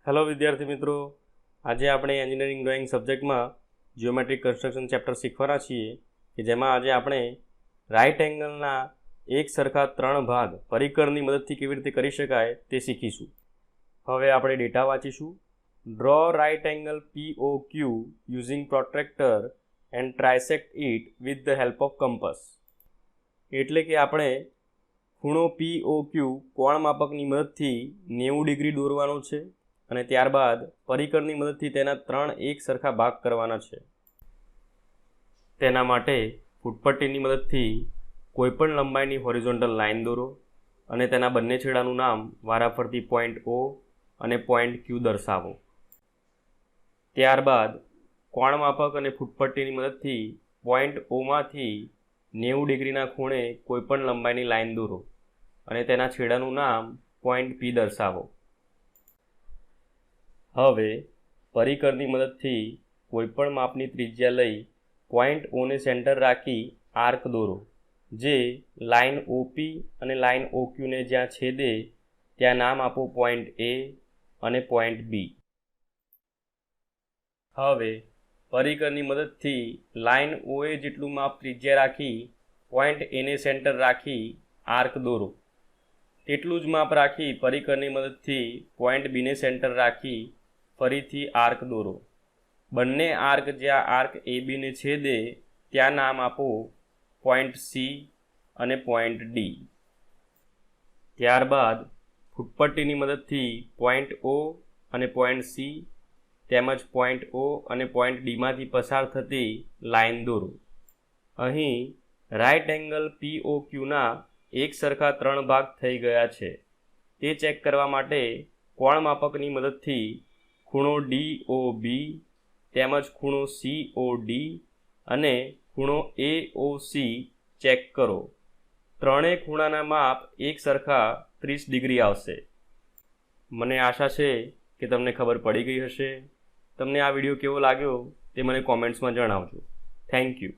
Hello વિદ્યાર્થી મિત્રો, આજે આપણે એન્જિનિયરિંગ ડ્રોઈંગ સબ્જેક્ટમાં જિયોમેટ્રિક કન્સ્ટ્રક્શન ચેપ્ટર શીખવાના છીએ કે જેમાં આજે આપણે રાઇટ એંગલના એક સરખા 3 ભાગ પરિકરની મદદથી કેવી રીતે કરી શકાય તે શીખીશું. હવે આપણે ડેટા વાંચીશું. Draw right angle POQ using protractor and trisect it with the help of compass. એટલે કે આપણે ખૂણો POQ કોણ માપકની મદદથી 90 ડિગ્રી દોરવાનો છે અને ત્યારબાદ પરિકરની મદદથી તેના 3 એક સરખા ભાગ કરવાના છે. તેના માટે ફૂટપટ્ટીની મદદથી કોઈપણ લંબાઈની હોરિઝોન્ટલ લાઇન દોરો અને તેના બંને છેડાનું નામ વારાફરતી પોઈન્ટ O અને પોઈન્ટ Q દર્શાવો. ત્યારબાદ કોણ માપક અને ફૂટપટ્ટીની મદદથી પોઈન્ટ O માંથી 90 ડિગ્રીના ખૂણે કોઈપણ લંબાઈની લાઇન દોરો અને તેના છેડાનું નામ પોઈન્ટ P દર્શાવો. હવે પરિકરની મદદથી કોઈપણ માપની ત્રિજ્યા લઈ પોઈન્ટ O ને સેન્ટર રાખી આર્ક દોરો, જે લાઇન OP અને લાઇન OQ ને જ્યાં છેદે ત્યાં નામ આપો પોઈન્ટ A અને પોઈન્ટ B. હવે પરિકરની મદદથી લાઇન OA જેટલું માપ ત્રિજ્યા રાખી પોઈન્ટ A ને સેન્ટર રાખી આર્ક દોરો. તેટલું જ માપ રાખી પરિકરની મદદથી પોઈન્ટ B ને સેન્ટર રાખી ફરીથી આર્ક દોરો. બંને આર્ક જ્યાં આર્ક AB ને છેદે ત્યાં નામ આપો પોઈન્ટ C અને પોઈન્ટ D. ત્યારબાદ ફૂટપટ્ટીની મદદથી પોઈન્ટ O અને પોઈન્ટ C તેમજ પોઈન્ટ O અને પોઈન્ટ D માંથી પસાર થતી લાઇન દોરો. અહીં રાઇટ એંગલ POQના એક સરખા 3 ભાગ થઈ ગયા છે. તે ચેક કરવા માટે કોણ માપકની મદદથી ખૂણો DOB તેમજ ખૂણો COD અને ખૂણો AOC ચેક કરો. ત્રણેય ખૂણાના માપ એક સરખા 30 ડિગ્રી આવશે. મને આશા છે કે તમને ખબર પડી ગઈ હશે. તમને આ વિડીયો કેવો લાગ્યો તે મને કોમેન્ટ્સમાં જણાવજો. Thank you.